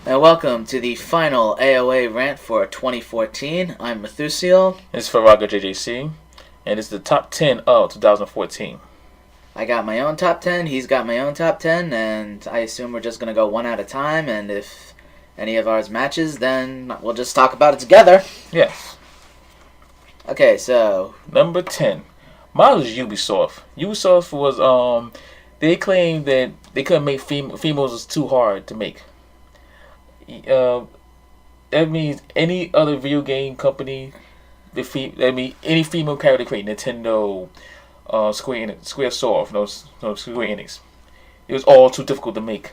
And welcome to the final AOA rant for 2014. I'm Methusael. It's Firaga JJC, and it's the top 10 of 2014. I got my own top 10, he's got my own top 10, and I assume we're just going to go one at a time, and if any of ours matches, then we'll just talk about it together. Yes. Okay, so... Number 10. Mine was Ubisoft. Ubisoft was, they claimed that they couldn't make females was too hard to make. That means any other video game company, any female character create Nintendo, Squaresoft, Square Enix. It was all too difficult to make.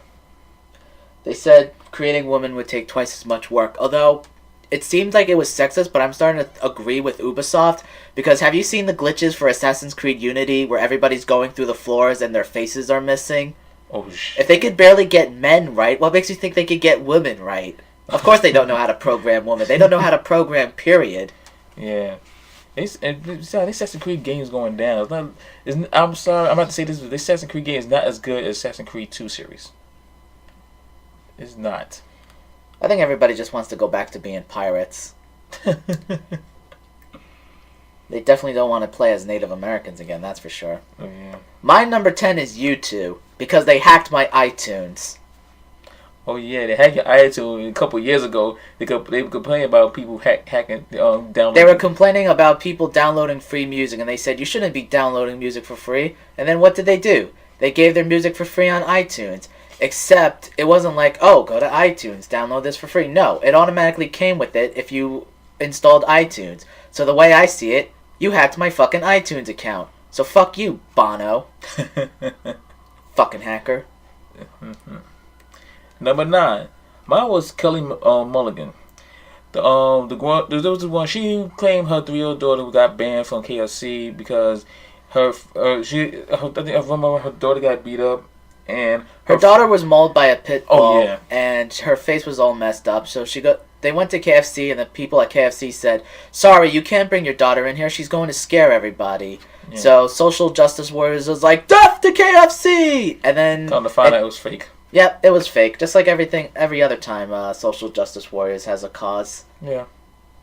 They said creating women would take twice as much work, although it seemed like it was sexist, but I'm starting to agree with Ubisoft, because have you seen the glitches for Assassin's Creed Unity where everybody's going through the floors and their faces are missing? Oh, shit. If they could barely get men right, what makes you think they could get women right? Of course they don't know how to program women. They don't know how to program, period. Yeah. This Assassin's Creed game is going down. I'm sorry, I'm about to say this, but this Assassin's Creed game is not as good as Assassin's Creed 2 series. It's not. I think everybody just wants to go back to being pirates. They definitely don't want to play as Native Americans again, that's for sure. Oh, yeah. My number 10 is U2, because they hacked my iTunes. Oh yeah, they hacked your iTunes a couple years ago. They were complaining about people hacking downloading. They were complaining about people downloading free music, and they said you shouldn't be downloading music for free. And then what did they do? They gave their music for free on iTunes. Except it wasn't like, oh, go to iTunes, download this for free. No, it automatically came with it if you installed iTunes. So the way I see it, you hacked my fucking iTunes account. So fuck you, Bono. Fucking hacker. Number 9. Mine was Kelly Mulligan. There was the one, she claimed her 3-year-old daughter got banned from KFC because her daughter got beat up, and her daughter was mauled by a pit bull. Oh yeah. And her face was all messed up. So they went to KFC, and the people at KFC said, "Sorry, you can't bring your daughter in here. She's going to scare everybody." Yeah. So social justice warriors was like, "Death to KFC!" And then come to find out it was fake. Yep, it was fake. Just like every other time social justice warriors has a cause. Yeah.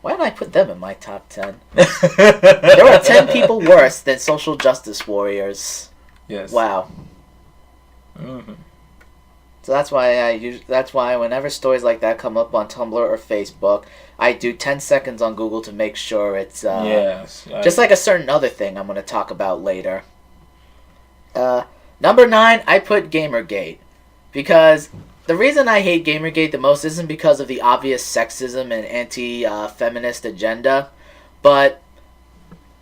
Why did I put them in my top 10? There were 10 people worse than social justice warriors. Yes. Wow. Mm-hmm. So that's why whenever stories like that come up on Tumblr or Facebook, I do 10 seconds on Google to make sure it's just like a certain other thing I'm going to talk about later. Number 9, I put Gamergate. Because the reason I hate Gamergate the most isn't because of the obvious sexism and anti-feminist agenda, but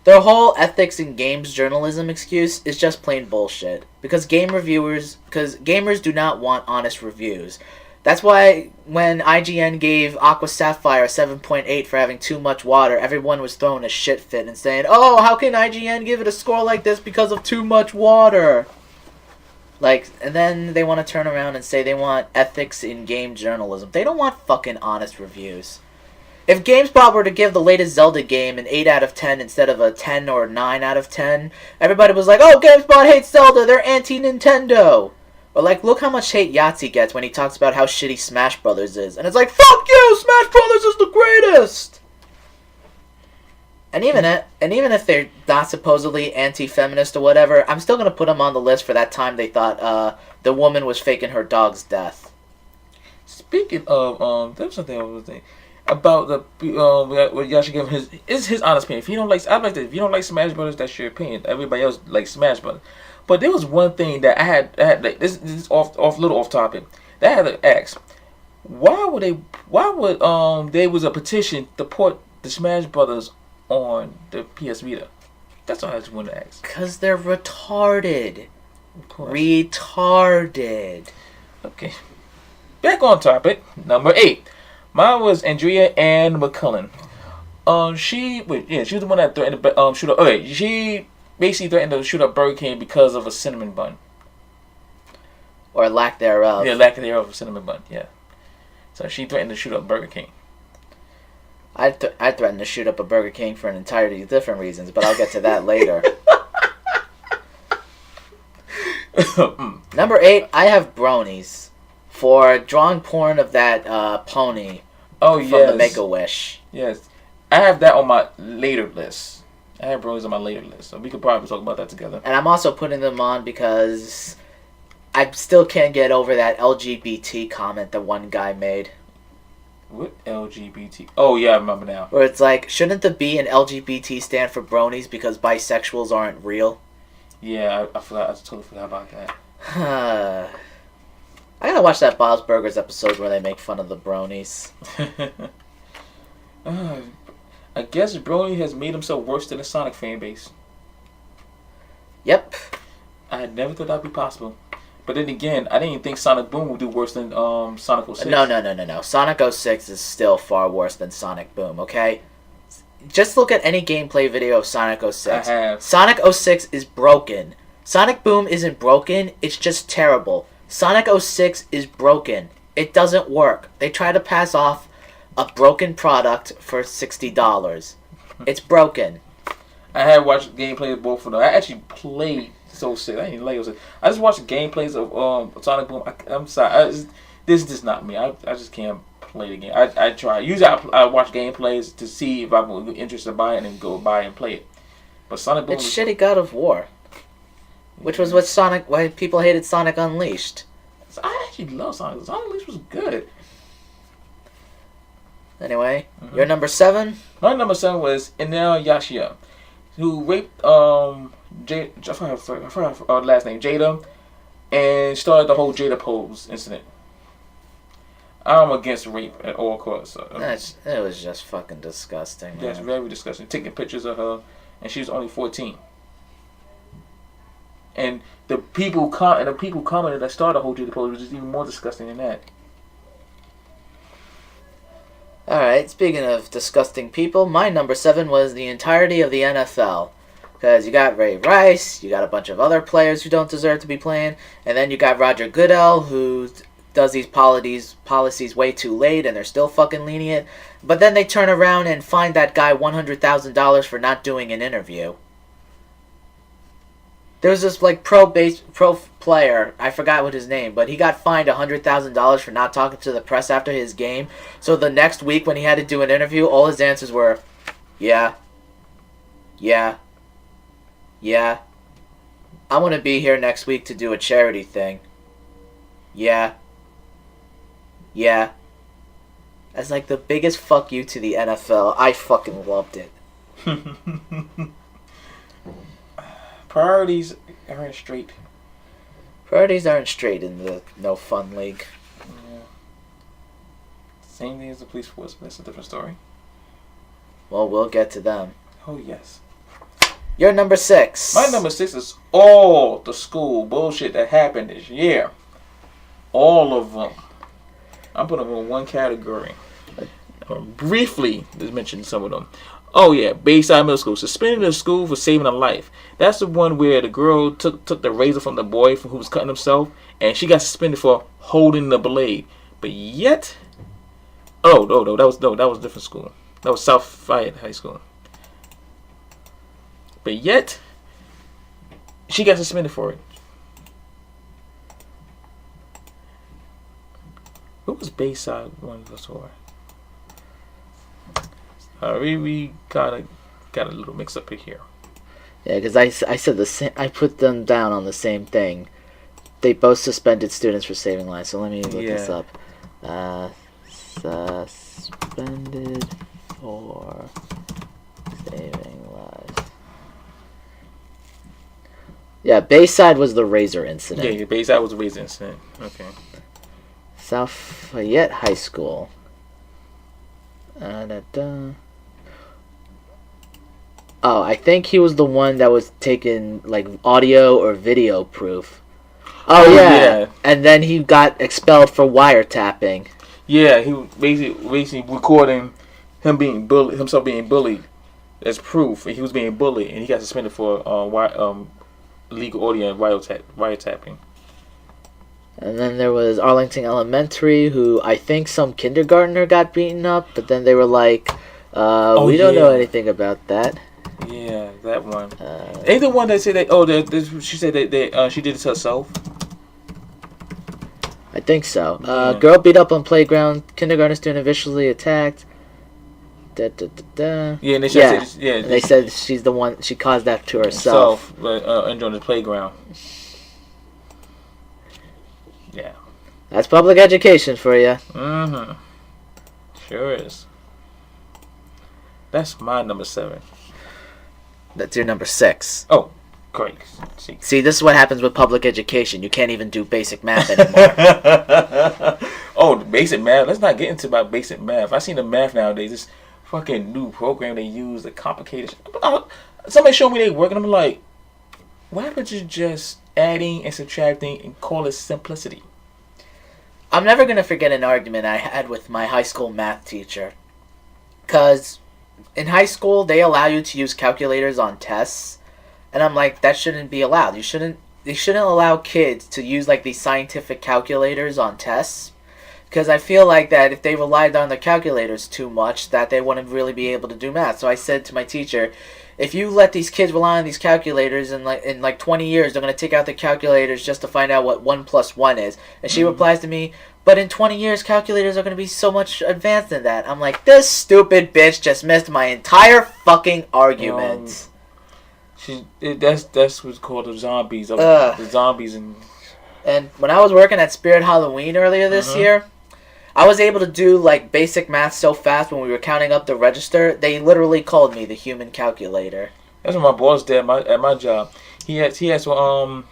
their whole ethics in games journalism excuse is just plain bullshit. Because gamers do not want honest reviews. That's why when IGN gave Aqua Sapphire a 7.8 for having too much water, everyone was throwing a shit fit and saying, "Oh, how can IGN give it a score like this because of too much water?" And then they want to turn around and say they want ethics in game journalism. They don't want fucking honest reviews. If GameSpot were to give the latest Zelda game an 8 out of 10 instead of a 10 or 9 out of 10, everybody was like, "Oh, GameSpot hates Zelda, they're anti-Nintendo." Or look how much hate Yahtzee gets when he talks about how shitty Smash Brothers is. And it's like, fuck you, Smash Brothers is the greatest! And even if they're not supposedly anti-feminist or whatever, I'm still going to put them on the list for that time they thought the woman was faking her dog's death. Speaking of, there was something I was saying about what y'all should give him his honest opinion. If you don't if you don't like Smash Brothers, that's your opinion. Everybody else likes Smash Brothers. But there was one thing that I had this is off topic, that I had to ask. Why would there was a petition to put the Smash Brothers on the PS Vita? That's all I just wanted to ask. Because they're retarded. Retarded. Okay. Back on topic. Number 8. Mine was Andrea Ann McCullen. She was the one that threatened to shoot up. Okay, she basically threatened to shoot up Burger King because of a cinnamon bun. Or lack thereof. Yeah, lack thereof of a cinnamon bun, yeah. So she threatened to shoot up Burger King. I threatened to shoot up a Burger King for an entirety of different reasons, but I'll get to that later. Number 8, I have bronies. for drawing porn of that pony from the Make-A-Wish. Yes. I have that on my later list. I have bronies on my later list, so we could probably talk about that together. And I'm also putting them on because I still can't get over that LGBT comment that one guy made. What LGBT? Oh, yeah, I remember now. Where it's like, shouldn't the B in LGBT stand for bronies because bisexuals aren't real? Yeah, I forgot. I totally forgot about that. I gotta watch that Bob's Burgers episode where they make fun of the bronies. I guess Brony has made himself worse than the Sonic fan base. Yep. I had never thought that'd be possible. But then again, I didn't even think Sonic Boom would do worse than Sonic 06. No. Sonic 06 is still far worse than Sonic Boom, okay? Just look at any gameplay video of Sonic 06. I have. Sonic 06 is broken. Sonic Boom isn't broken, it's just terrible. Sonic 06 is broken. It doesn't work. They try to pass off a broken product for $60. It's broken. I had watched gameplay of both of them. I actually played 06. I didn't like 06. I just watched gameplays of Sonic Boom. I'm sorry. This is not me. I just can't play the game. I try. Usually I watch gameplays to see if I'm interested in buying it and go buy and play it. But Sonic Boom It's shitty God of War. Which was why people hated Sonic Unleashed. I actually love Sonic. Sonic Unleashed was good. Anyway, your number 7? My number 7 was Inel Yashia, who raped I forgot her last name, Jada, and started the whole Jada pose incident. I'm against rape at all costs. So, it was just fucking disgusting. Man. That's very disgusting. Taking pictures of her, and she was only 14. And the people commented that started the whole Jada pose, which is even more disgusting than that. Alright, speaking of disgusting people, my number 7 was the entirety of the NFL. Because you got Ray Rice, you got a bunch of other players who don't deserve to be playing, and then you got Roger Goodell, who does these policies way too late, and they're still fucking lenient. But then they turn around and find that guy $100,000 for not doing an interview. There was this like pro player, I forgot what his name, but he got fined $100,000 for not talking to the press after his game. So the next week when he had to do an interview, all his answers were, yeah, I'm gonna be here next week to do a charity thing. Yeah. As like the biggest fuck you to the NFL. I fucking loved it. Priorities aren't straight. Priorities aren't straight in the no fun league. Yeah. Same thing as the police force, but that's a different story. Well, we'll get to them. Oh, yes. Your number 6. My number 6 is all the school bullshit that happened this year. All of them. I'm putting them in one category. Briefly, just mention some of them. Oh yeah, Bayside Middle School. Suspended in school for saving a life. That's the one where the girl took the razor from the boy who was cutting himself, and she got suspended for holding the blade. But yet, that was a different school. That was South Fayette High School. But yet, she got suspended for it. What was Bayside one for? We kind of got a little mix up here. Yeah, because I said the same. I put them down on the same thing. They both suspended students for saving lives. So let me look this up. Suspended for saving lives. Yeah, Bayside was the razor incident. Yeah, Bayside was the razor incident. Okay. South Fayette High School. Oh, I think he was the one that was taking like audio or video proof. Oh yeah. And then he got expelled for wiretapping. Yeah, he was basically recording himself being bullied as proof. He was being bullied, and he got suspended for illegal audio and wiretapping. And then there was Arlington Elementary, who I think some kindergartner got beaten up, but then they were like, we don't know anything about that. Yeah, that one. Ain't the one that said that? Oh, she said that she did it to herself. I think so. Yeah. Girl beat up on playground. Kindergarten student viciously attacked. Da, da, da, da. Yeah, and they said she's the one. She caused that to herself. Enjoying the playground. Yeah. That's public education for you. Mm-hmm. Sure is. That's my number 7. That's your number 6. Oh, great. See, this is what happens with public education. You can't even do basic math anymore. Oh, basic math. Let's not get into about basic math. I seen the math nowadays. This fucking new program they use, the complicated shit. Somebody showed me they work, and I'm like, why haven't you just adding and subtracting and call it simplicity? I'm never going to forget an argument I had with my high school math teacher. Because in high school, they allow you to use calculators on tests. And I'm like, that shouldn't be allowed. They shouldn't allow kids to use like these scientific calculators on tests. Because I feel like that if they relied on the calculators too much, that they wouldn't really be able to do math. So I said to my teacher, if you let these kids rely on these calculators in like 20 years, they're going to take out the calculators just to find out what 1 + 1 is. And she replies to me, but in 20 years, calculators are going to be so much advanced than that. I'm like, this stupid bitch just missed my entire fucking argument. That's what's called the zombies. The zombies. And when I was working at Spirit Halloween earlier this year, I was able to do like basic math so fast when we were counting up the register. They literally called me the human calculator. That's what my boss did at my job. He asked for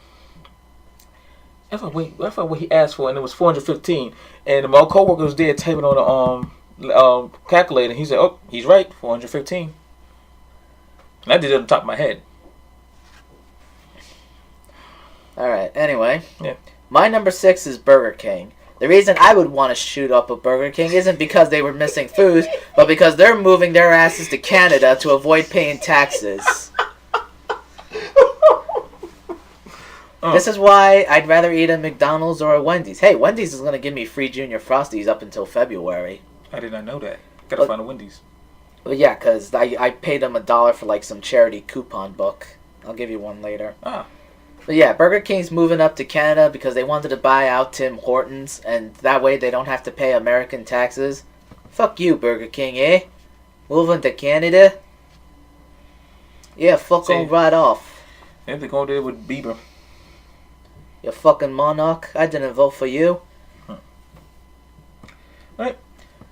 I forgot what he asked for, and it was 415. And my coworker was there typing on the calculator. He said, "Oh, he's right, 415." And I did it on top of my head. All right. Anyway, yeah. My number 6 is Burger King. The reason I would want to shoot up a Burger King isn't because they were missing food, but because they're moving their asses to Canada to avoid paying taxes. This is why I'd rather eat a McDonald's or a Wendy's. Hey, Wendy's is going to give me free Junior Frosties up until February. I did not know that. Gotta find a Wendy's. Well, yeah, because I paid them $1 for like some charity coupon book. I'll give you one later. But yeah, Burger King's moving up to Canada because they wanted to buy out Tim Hortons, and that way they don't have to pay American taxes. Fuck you, Burger King, eh? Moving to Canada? Yeah, fuck on right off. They have to go there with Bieber. You fucking monarch. I didn't vote for you. Right.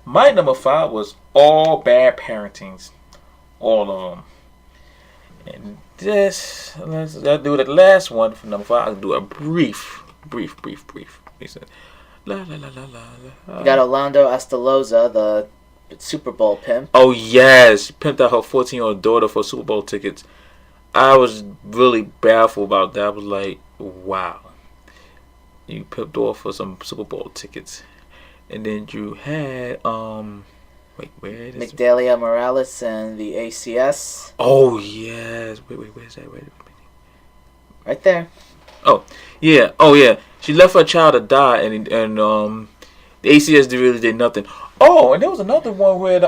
My number 5 was all bad parentings. All of them. And I'll do the last one for number 5. I'll do a brief. He said, la la la la la. You got Orlando Estaloza, the Super Bowl pimp. Oh yes, pimped out her 14-year-old daughter for Super Bowl tickets. I was really baffled about that. I was like, wow, you pimped off for some Super Bowl tickets, and then you had wait, where is it? Migdalia Morales and the ACS. Oh yes, wait, where's that? Wait. Right there. Oh yeah. She left her child to die, and the ACS really did nothing. Oh, and there was another one where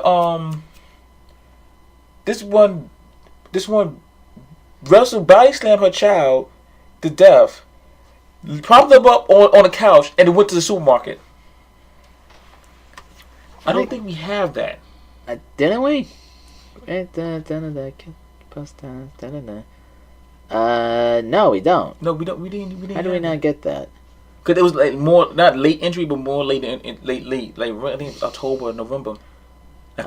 this one wrestled body slammed her child to death, propped them up on a couch, and went to the supermarket. I don't think we have that. Didn't we? No, we don't. No, we don't. We didn't. How do we not get that? Because it was like more, not late entry, but more late, late. Like I think October, November. I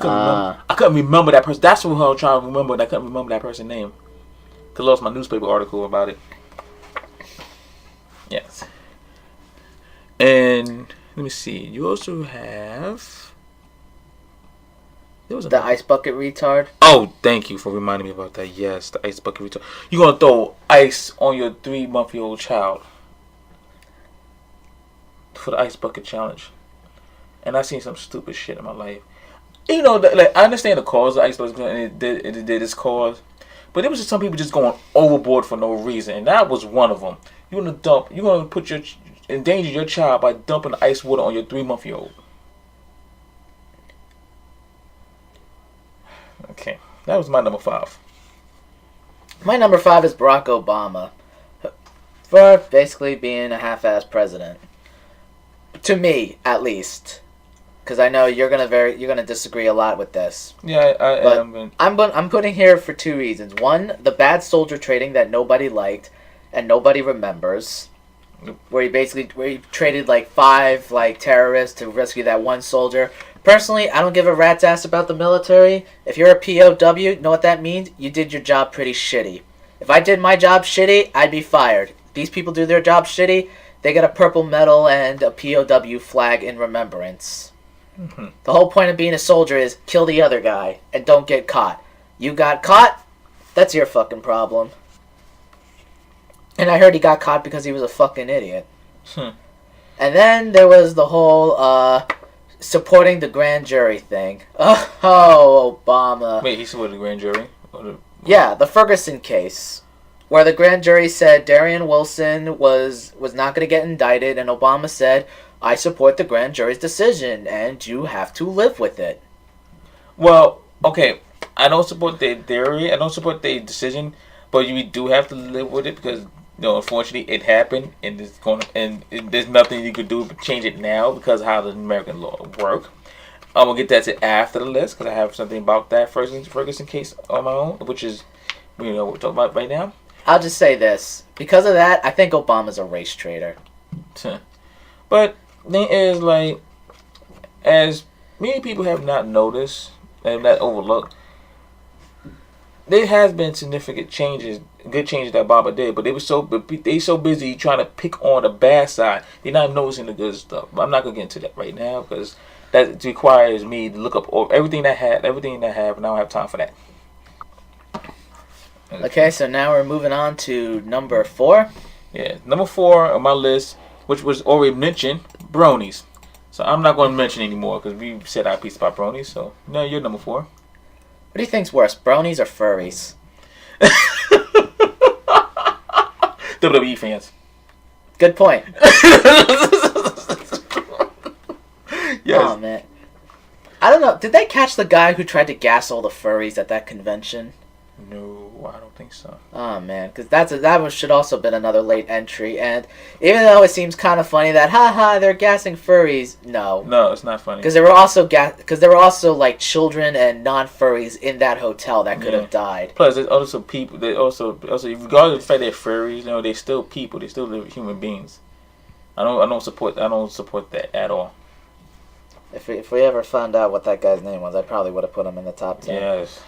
couldn't remember that person. That's what I was trying to remember. And I couldn't remember that person's name. Because I lost my newspaper article about it. Yes. And let me see. You also have. The ice bucket retard. Oh, thank you for reminding me about that. Yes, the ice bucket retard. You're gonna throw ice on your 3-month-old child for the ice bucket challenge. And I've seen some stupid shit in my life. You know, like I understand the cause of ice bucket and it did its cause, but it was just some people just going overboard for no reason, and that was one of them. You're gonna endanger your child by dumping ice water on your 3-month-old. Okay, that was my number 5. My number 5 is Barack Obama, for basically being a half-assed president. To me, at least. Because I know you're gonna disagree a lot with this. Yeah, I am. I'm putting here for two reasons. One, the bad soldier trading that nobody liked and nobody remembers, where he traded like 5 like terrorists to rescue that one soldier. Personally, I don't give a rat's ass about the military. If you're a POW, you know what that means? You did your job pretty shitty. If I did my job shitty, I'd be fired. These people do their job shitty. They get a purple medal and a POW flag in remembrance. Mm-hmm. The whole point of being a soldier is kill the other guy and don't get caught. You got caught, that's your fucking problem. And I heard he got caught because he was a fucking idiot. And then there was the whole supporting the grand jury thing. Oh, Obama. Wait, he supported the grand jury? Yeah, the Ferguson case, where the grand jury said Darian Wilson was not going to get indicted, and Obama said, I support the grand jury's decision, and you have to live with it. Well, okay, I don't support their theory, I don't support their decision, but we do have to live with it because, unfortunately, it happened, and there's nothing you could do to change it now because of how the American law work. I'm gonna get that to after the list because I have something about that Ferguson case on my own, which is, what we're talking about right now. I'll just say this: because of that, I think Obama's a race traitor. But thing is, like, as many people have not noticed and not overlooked, there has been significant changes, good changes that Obama did, but they so busy trying to pick on the bad side, they're not noticing the good stuff. But I'm not gonna get into that right now because that requires me to look up everything that I have, and I don't have time for that. Okay, so now we're moving on to number 4. Yeah, number 4 on my list, which was already mentioned, bronies. So I'm not going to mention anymore because we said our piece about bronies. So no, you're number 4. What do you think's worse, bronies or furries? WWE fans. Good point. Yes. Oh man, I don't know. Did they catch the guy who tried to gas all the furries at that convention? No, I don't think so. Oh man, because that should also been another late entry. And even though it seems kind of funny that they're gassing furries, no, it's not funny. Because there were also like children and non-furries in that hotel that could have died. Plus, there's also people. They also regardless of the fact they're furries, they're still people. They still live human beings. I don't support that at all. If we ever found out what that guy's name was, I probably would have put him in the top 10. Yes.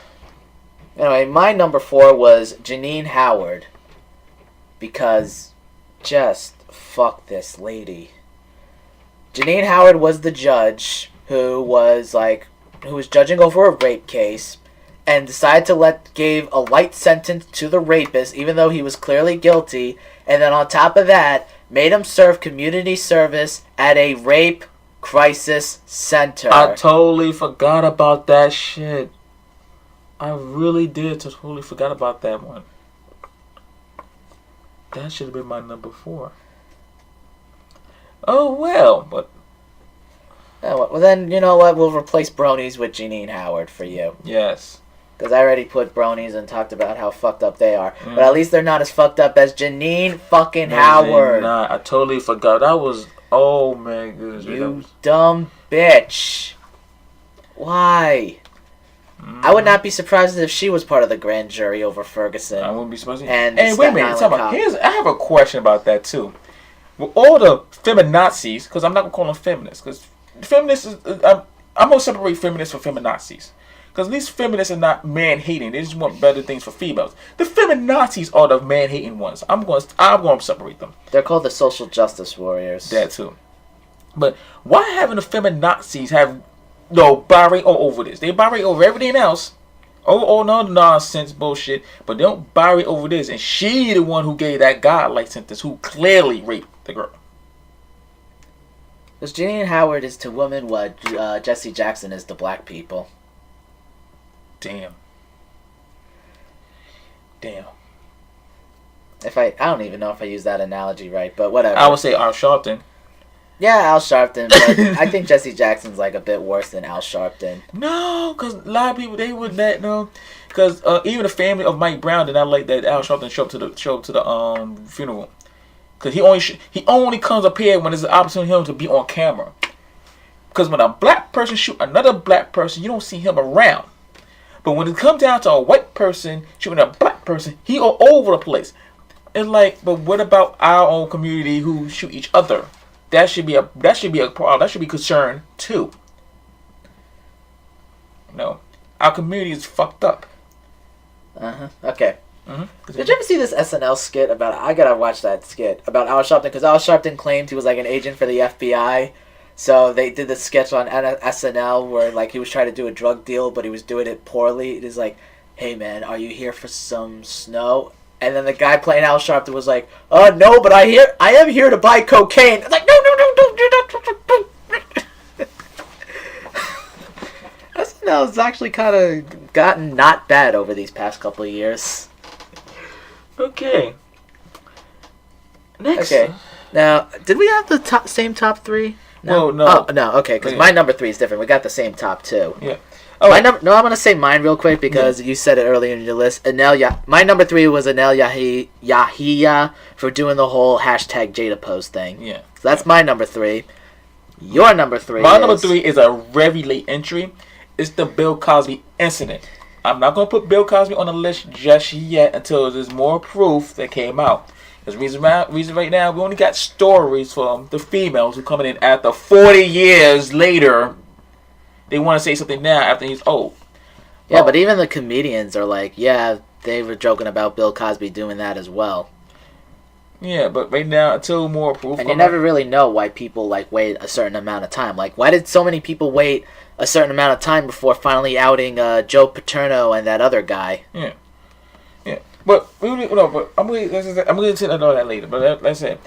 Anyway, my number 4 was Janine Howard. Because, just fuck this lady. Janine Howard was the judge who was judging over a rape case and decided to gave a light sentence to the rapist even though he was clearly guilty, and then on top of that, made him serve community service at a rape crisis center. I totally forgot about that shit. I really did totally forgot about that one. That should have been my number 4. Oh well, but well then, you know what? We'll replace bronies with Janine Howard for you. Yes. Because I already put bronies and talked about how fucked up they are. But at least they're not as fucked up as Janine fucking Howard. Nah, I totally forgot. That was... Oh, man. Goodness. You dumb bitch. Why? I would not be surprised if she was part of the grand jury over Ferguson. I wouldn't be surprised. And wait a minute. I have a question about that, too. With all the feminazis, because I'm not going to call them feminists, because feminists... I'm going to separate feminists from feminazis. Because these feminists are not man-hating. They just want better things for females. The feminazis are the man-hating ones. I'm going to separate them. They're called the social justice warriors. That too. But why haven't the feminazis have barrate all over this? They barrate over everything else. All no nonsense bullshit. But they don't barrate over this. And she the one who gave that godlike sentence, who clearly raped the girl. Because Janine Howard is to women what Jesse Jackson is to black people. Damn. I don't even know if I use that analogy right, but whatever. I would say Al Sharpton. Yeah, Al Sharpton, but I think Jesse Jackson's like a bit worse than Al Sharpton. No, because a lot of people, they would not know. Because even the family of Mike Brown did not like that Al Sharpton show up to the funeral. Because he only comes up here when there's an opportunity for him to be on camera. Because when a black person shoot another black person, you don't see him around. But when it comes down to a white person shooting a black person, he all over the place. And like, but what about our own community who shoot each other? That should be a problem. That should be concern too. No, our community is fucked up. Okay. Did you ever see this SNL skit about? I gotta watch that skit about Al Sharpton because Al Sharpton claimed he was like an agent for the FBI. So they did the sketch on SNL where like he was trying to do a drug deal, but he was doing it poorly. It is like, "Hey man, are you here for some snow?" And then the guy playing Al Sharpton was like, no, but I am here to buy cocaine." It's like, no, don't do that. SNL's actually kind of gotten not bad over these past couple of years. Okay. Next. Okay. Now, did we have the same top three? No. Well, no. Oh, no, okay, because my number 3 is different. We got the same top 2. Yeah. I'm going to say mine real quick because you said it earlier in your list. My number 3 was Anel Yahia for doing the whole hashtag Jada post thing. Yeah. So that's my number 3. Your number 3 number 3 is a very late entry. It's the Bill Cosby incident. I'm not going to put Bill Cosby on the list just yet until there's more proof that came out. Because reason right now, we only got stories from the females who coming in after 40 years later. They want to say something now after he's old. Yeah, but even the comedians are like, yeah, they were joking about Bill Cosby doing that as well. Yeah, but right now, until more proof. And you never really know why people like wait a certain amount of time. Like, why did so many people wait a certain amount of time before finally outing Joe Paterno and that other guy? Yeah. But I'm going to say all that later. But let's say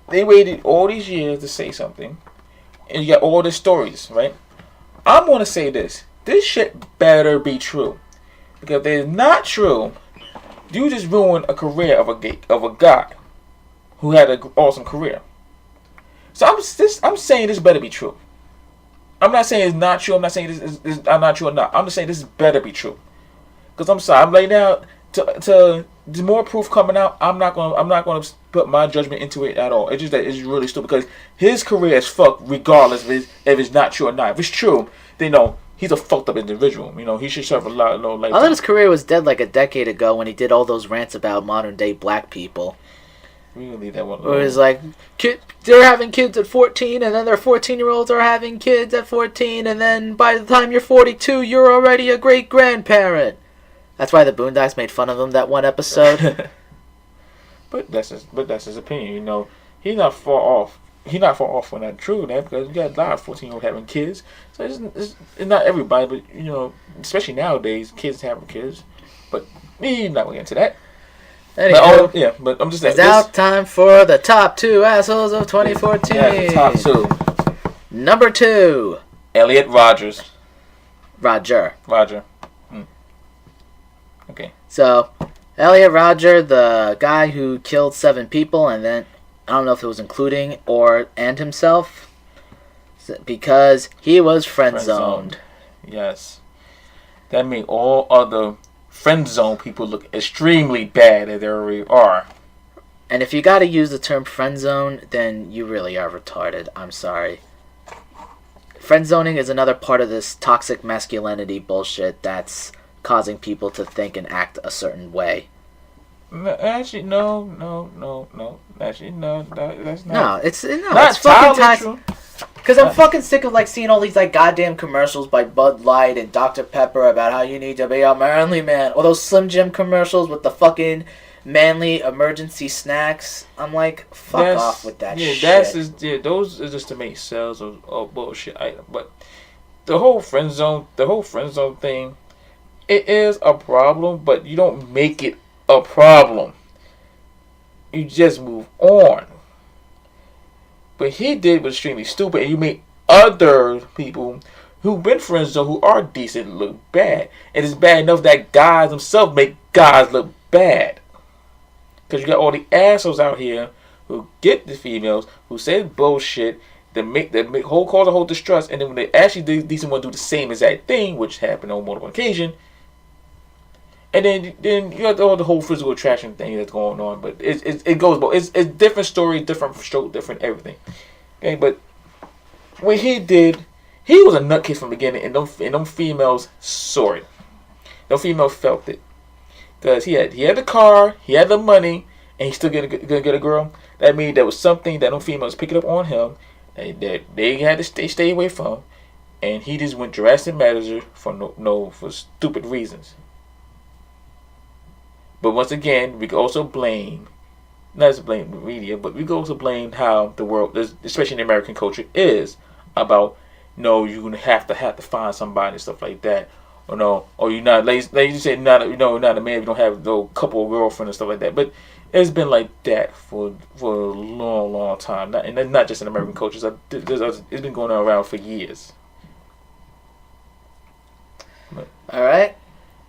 they waited all these years to say something, and you got all the stories, right? I'm going to say this: this shit better be true, because if they're not true, you just ruined a career of a guy who had an awesome career. So I'm saying this better be true. I'm not saying it's not true. I'm not saying this is not true or not. I'm just saying this better be true. Because I'm sorry, I'm laying out to there's more proof coming out. I'm not gonna put my judgment into it at all. It's just that it's really stupid because his career is fucked regardless if it's not true or not. If it's true, then he's a fucked up individual. He should serve a lot of life. I thought his career was dead like a decade ago when he did all those rants about modern day black people. Really, that one. Where it's like, they're having kids at 14, and then their 14-year-olds are having kids at 14, and then by the time you're 42, you're already a great grandparent. That's why the Boondocks made fun of him that one episode. But that's his opinion. He's not far off. He's not far off from that true, because you got a lot of 14-year-olds having kids. So it's not everybody, but especially nowadays, kids having kids. But we're not going into that. Anyway, but I'm just saying. It's now time for the top 2 assholes of 2014. Yeah, the top 2. Number 2. Elliot Rodgers. Roger. Okay. So, Elliot Rodger, the guy who killed 7 people, and then I don't know if it was including and himself, because he was friend zoned. Yes. That made all other friend zone people look extremely bad as they already are. And if you gotta use the term friend zone, then you really are retarded. I'm sorry. Friend zoning is another part of this toxic masculinity bullshit that's causing people to think and act a certain way. Actually, no. Actually, no. That's not. It's fucking toxic. Because I'm fucking sick of seeing all these goddamn commercials by Bud Light and Dr. Pepper about how you need to be a manly man. Or those Slim Jim commercials with the fucking manly emergency snacks. I'm like, fuck off with that shit. Those are just to make sales of bullshit item. But the whole friend zone thing, it is a problem, but you don't make it a problem. You just move on. But he did was extremely stupid, and you make other people who've been friend zone who are decent look bad. And it's bad enough that guys themselves make guys look bad. Because you got all the assholes out here who get the females, who say bullshit, that make cause a whole distrust, and then when they actually do decent want to do the same exact thing, which happened on multiple occasions, And then you have all the whole physical attraction thing that's going on, but it goes both. It's different story, different stroke, different everything. Okay, but what he did, he was a nutcase from the beginning, and them females saw it. Them females felt it, because he had the car, he had the money, and he still gonna get a girl. That means there was something that them females picking up on him that they had to stay away from, and he just went drastic measures for stupid reasons. But once again, we can also blame, not just blame the media, but we can also blame how the world, especially in American culture, is about, no, you're gonna have to find somebody and stuff like that, or no, or you're not, like you said, not a man, you don't have no couple of girlfriends and stuff like that. But it's been like that for a long time, and not just in American cultures. It's been going on around for years. All right,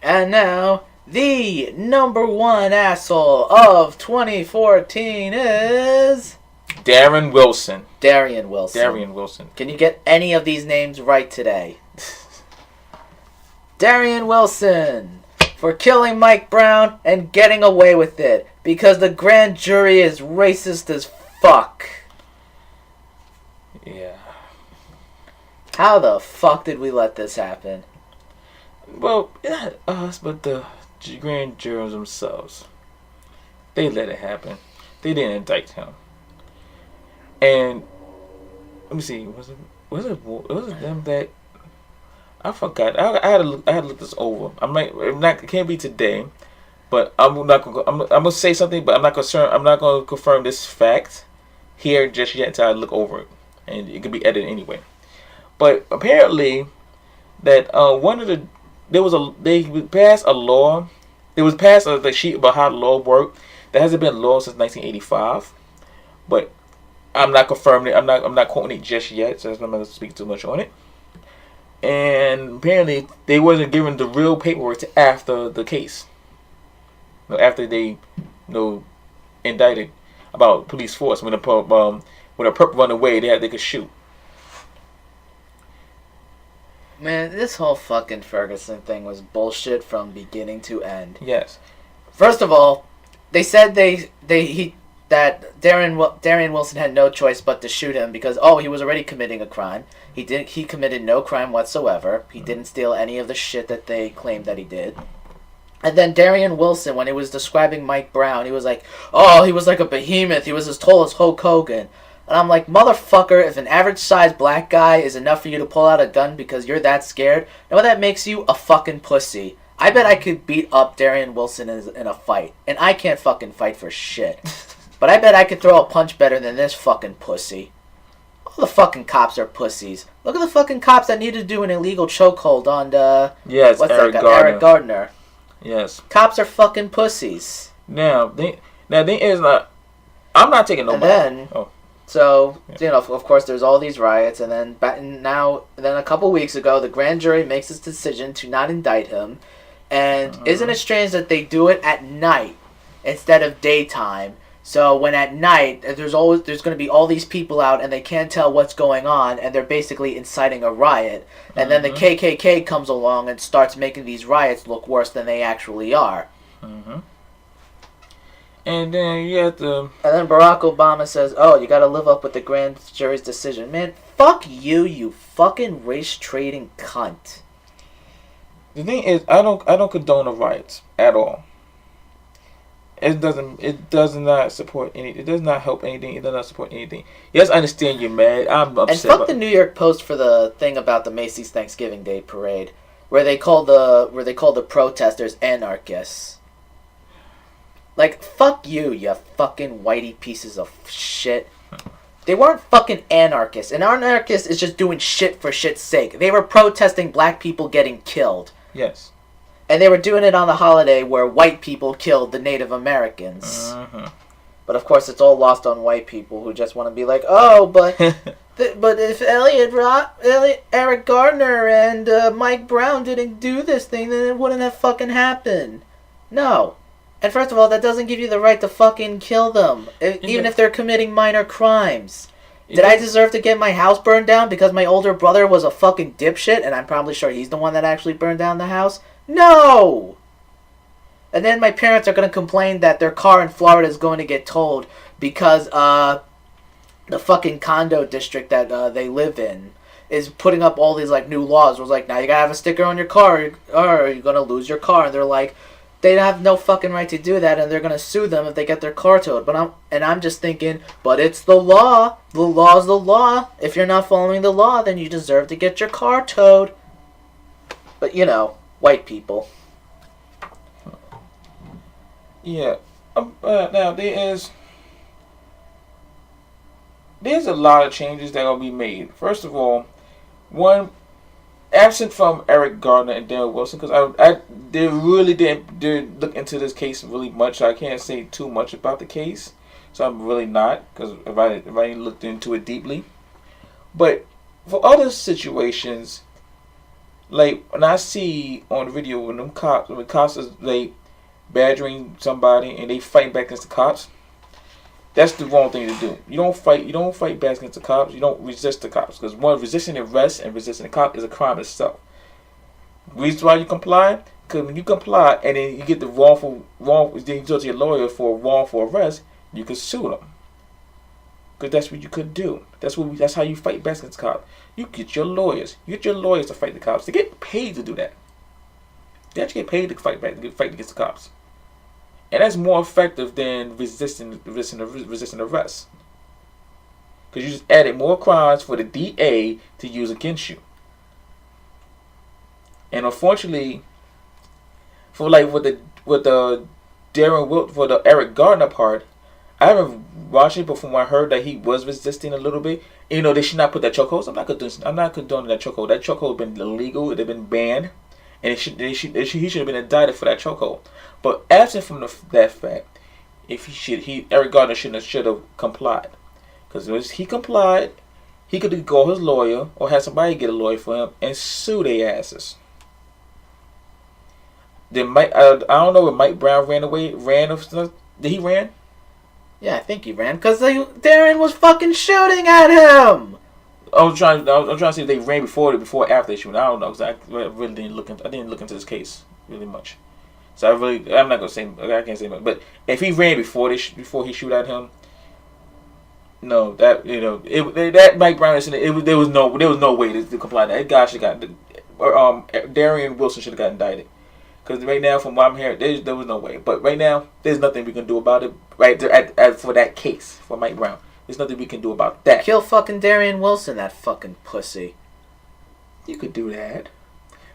and now. The number one asshole of 2014 is... Darren Wilson. Darian Wilson. Darian Wilson. Can you get any of these names right today? Darian Wilson. For killing Mike Brown and getting away with it. Because the grand jury is racist as fuck. Yeah. How the fuck did we let this happen? Well, not us, but the grand jurors themselves. They let it happen. They didn't indict him. And let me see, was it them that I forgot? I had to look this over. It can't be today, but I'm gonna say something, but I'm not gonna confirm this fact here just yet until I look over it, and it could be edited anyway. But apparently, that they passed a law. It was passed a sheet about how the law worked. That hasn't been law since 1985, but I'm not confirming it. I'm not quoting it just yet, so I'm not going to speak too much on it. And apparently, they wasn't given the real paperwork to after the case. After they, indicted about police force when a perp run away, they could shoot. Man, this whole fucking Ferguson thing was bullshit from beginning to end. Yes. First of all, they said that Darian Wilson had no choice but to shoot him because he was already committing a crime. He committed no crime whatsoever. He didn't steal any of the shit that they claimed that he did. And then Darian Wilson, when he was describing Mike Brown, he was like, he was like a behemoth. He was as tall as Hulk Hogan. And I'm like, motherfucker, if an average-sized black guy is enough for you to pull out a gun because you're that scared, know what that makes you? A fucking pussy. I bet I could beat up Darian Wilson in a fight. And I can't fucking fight for shit. But I bet I could throw a punch better than this fucking pussy. All the fucking cops are pussies. Look at the fucking cops that need to do an illegal chokehold on Eric Gardner. Yes. Cops are fucking pussies. Now, thing is not... I'm not taking no money. So, of course, there's all these riots, and then a couple weeks ago, the grand jury makes its decision to not indict him, and isn't it strange that they do it at night instead of daytime? So when at night, there's going to be all these people out, and they can't tell what's going on, and they're basically inciting a riot, and then the KKK comes along and starts making these riots look worse than they actually are. And then you have to... And then Barack Obama says, you gotta live up with the grand jury's decision. Man, fuck you fucking race-trading cunt. The thing is, I don't condone the riots at all. It does not support anything. It does not help anything. It does not support anything. Yes, I understand you're mad. I'm upset. And fuck the New York Post for the thing about the Macy's Thanksgiving Day Parade, where they called the protesters anarchists. Like, fuck you fucking whitey pieces of shit. They weren't fucking anarchists. An anarchist is just doing shit for shit's sake. They were protesting black people getting killed. Yes. And they were doing it on the holiday where white people killed the Native Americans. But of course, it's all lost on white people who just want to be like, but if Eric Gardner and Mike Brown didn't do this thing, then it wouldn't have fucking happened. No. And first of all, that doesn't give you the right to fucking kill them, even if they're committing minor crimes. Did I deserve to get my house burned down because my older brother was a fucking dipshit, and I'm probably sure he's the one that actually burned down the house? No! And then my parents are going to complain that their car in Florida is going to get towed because the fucking condo district that they live in is putting up all these like new laws. It was like, now you gotta have a sticker on your car or you're gonna lose your car. And they're like, they have no fucking right to do that, and they're gonna sue them if they get their car towed. I'm just thinking, but it's the law. The law's the law. If you're not following the law, then you deserve to get your car towed. But you know, white people. Yeah. Now there's a lot of changes that will be made. First of all, one, absent from Eric Gardner and Darren Wilson, because they really didn't look into this case really much. So I can't say too much about the case. So I'm really not, because if I looked into it deeply. But for other situations, like when I see on the video when cops is like badgering somebody and they fighting back against the cops, that's the wrong thing to do. You don't fight back against the cops. You don't resist the cops, because one, resisting arrest and resisting the cop is a crime itself. The reason why you comply, because when you comply and then you get the then you go to your lawyer for a wrongful arrest, you can sue them. Because that's what you could do. That's how you fight back against the cops. You get your lawyers. You get your lawyers to fight the cops. They get paid to do that. They actually get paid to fight against the cops. And that's more effective than resisting arrest. Because you just added more crimes for the DA to use against you. And unfortunately, for the Eric Gardner part, I haven't watched it, but from what I heard that he was resisting a little bit. You know, they should not put that chokehold. I'm not condoning that chokehold. That chokehold has been illegal. It had been banned. And he should have been indicted for that chokehold. But absent from that fact, Eric Gardner should have complied, because if he complied, he could call his lawyer or have somebody get a lawyer for him and sue their asses. Then I don't know if Mike Brown ran or something. Did he ran? Yeah, I think he ran because Darren was fucking shooting at him. I was trying to see if they ran before or after they shoot. I don't know, because I really didn't look into this case really much. So I'm not gonna say, I can't say much. But if he ran before he shoot at him, no, that Mike Brown incident, there was no way to comply. That guy should have got Darian Wilson should have got indicted. Because right now, from what I'm hearing, there was no way. But right now, there's nothing we can do about it. Right there, for that case for Mike Brown, there's nothing we can do about that. Kill fucking Darian Wilson, that fucking pussy. You could do that.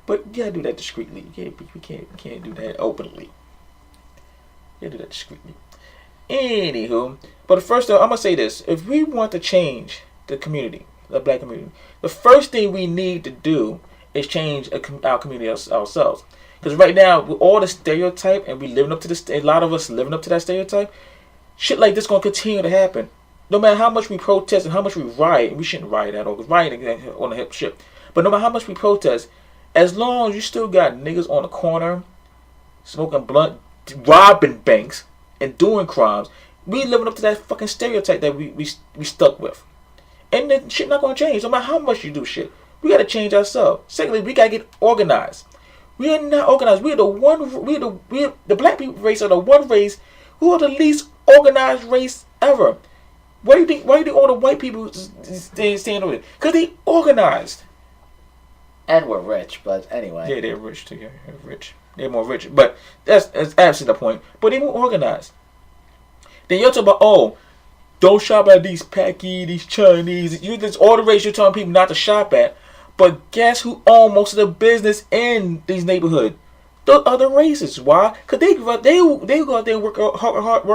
But you gotta do that discreetly. You can't do that openly. You gotta do that discreetly. Anywho, but first, I'm gonna say this: if we want to change the community, the black community, the first thing we need to do is change our community ourselves. Because right now, with all the stereotype, and a lot of us living up to that stereotype, shit like this gonna continue to happen. No matter how much we protest and how much we riot, and we shouldn't riot at all, because rioting on the hip shit. But no matter how much we protest, as long as you still got niggas on the corner, smoking blunt, robbing banks, and doing crimes, we living up to that fucking stereotype that we stuck with. And the shit not gonna change. No matter how much you do shit, we gotta change ourselves. Secondly, we gotta get organized. We are not organized. The black people race are the one race who are the least organized race ever. Why do you think all the white people stand over it? Because they organized. And we're rich, but anyway. Yeah, they're rich too. Yeah, they're rich. They're more rich. But that's absolutely the point. But they were organized. Then you're talking about, don't shop at these Paki, these Chinese. That's all the race you're telling people not to shop at. But guess who own most of the business in these neighborhoods? The other races. Why? Because they go out there and work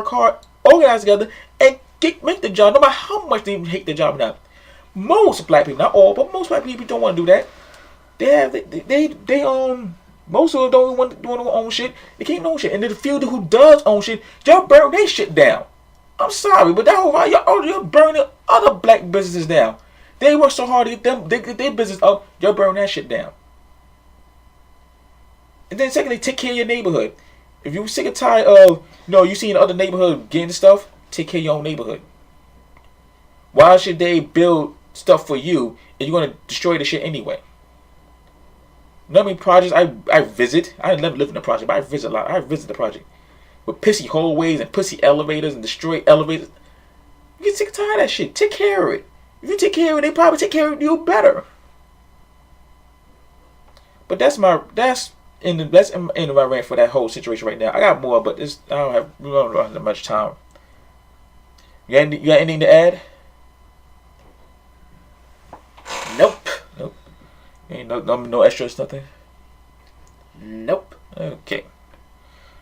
hard, organize together, and make the job, no matter how much they hate the job now. Most black people, not all, but most black people don't want to do that. Most of them don't want to own shit. They can't own shit. And the few who does own shit, y'all burn their shit down. I'm sorry, but that whole right, y'all burning other black businesses down. They work so hard to get their business up, y'all burn that shit down. And then secondly, take care of your neighborhood. If you're sick and tired of, you seeing the other neighborhood getting stuff, take care of your own neighborhood. Why should they build stuff for you and you're going to destroy the shit anyway? know how many projects I visit? I never lived in a project, but I visit a lot. I visit the project with pissy hallways and pussy elevators and destroyed elevators. You get sick and tired of that shit. Take care of it. If you take care of it, they probably take care of you better. But that's in my rant for that whole situation right now. I got more, but we don't have that much time. You got anything to add? Nope. Ain't no extras, nothing? Nope. Okay.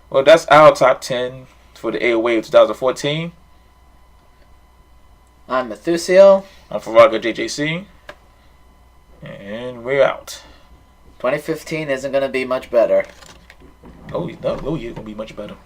Well, that's our top 10 for the AOA of 2014. I'm Methusael. I'm Firaga JJC. And we're out. 2015 isn't going to be much better. Oh, yeah, it's going to be much better.